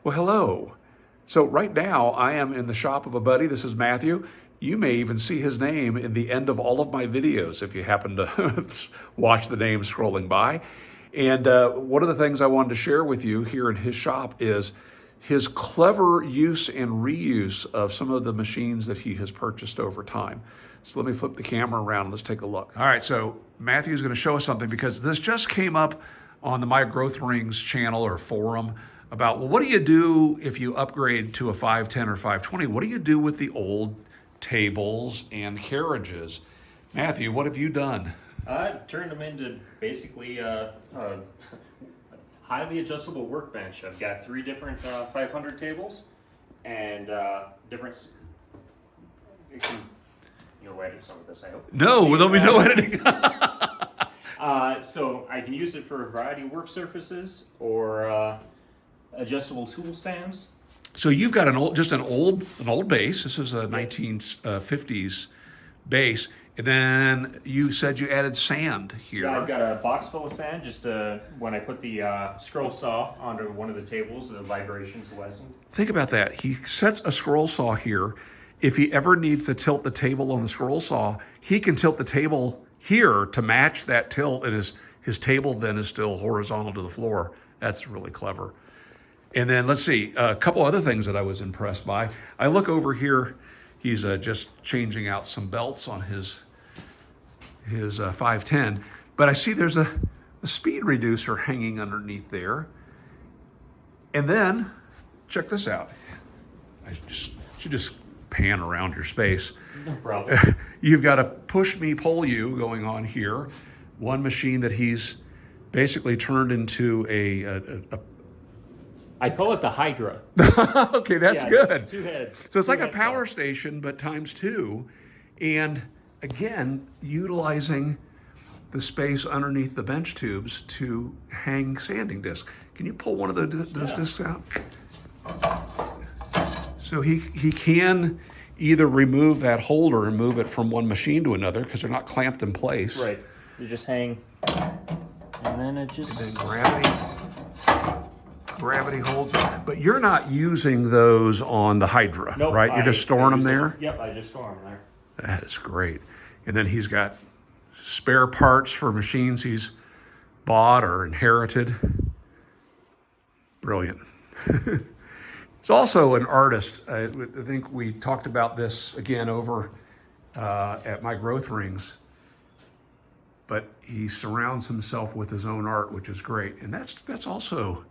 Well, hello. So right now I am in the shop of a buddy. This is Matthew. You may even see his name in the end of all of my videos if you happen to watch the name scrolling by. And one of the things I wanted to share with you here in his shop is his clever use and reuse of some of the machines that he has purchased over time. So let me flip the camera around and let's take a look. All right, so Matthew's going to show us something because this just came up on the My Growth Rings channel or forum about, well, what do you do if you upgrade to a 510 or 520? What do you do with the old tables and carriages? Matthew, what have you done? I've turned them into basically a highly adjustable workbench. I've got 3 different 500 tables and different. You'll edit some of this, I hope. No, there'll be no editing. So I can use it for a variety of work surfaces or adjustable tool stands. So you've got an old base. This is a 1950s base. And then you said you added sand here. Yeah, I've got a box full of sand. Just when I put the scroll saw onto one of the tables, the vibrations lessen. Think about that. He sets a scroll saw here. If he ever needs to tilt the table on the scroll saw, he can tilt the table here to match that tilt, and his table then is still horizontal to the floor. That's really clever. And then let's see, a couple other things that I was impressed by. I look over here, he's just changing out some belts on his 510, but I see there's a speed reducer hanging underneath there. And then, check this out. I should just pan around your space. No problem. You've got a push me, pull you going on here. One machine that he's basically turned into a I call it the Hydra. Okay, that's good. 2 heads. So it's like a power station, but times 2. And again, utilizing the space underneath the bench tubes to hang sanding discs. Can you pull one of those discs out? So he can either remove that holder and move it from one machine to another because they're not clamped in place. Right. You just hang, and then it just... And then gravity holds it. But you're not using those on the Hydra, nope, right? You're just storing them there? Yep, I just store them there. That is great. And then he's got spare parts for machines he's bought or inherited. Brilliant. He's also an artist. I think we talked about this again over at My Growth Rings. But he surrounds himself with his own art, which is great. And that's also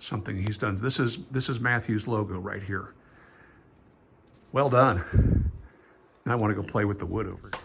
something he's done. This is Matthew's logo right here. Well done. Now I want to go play with the wood over here.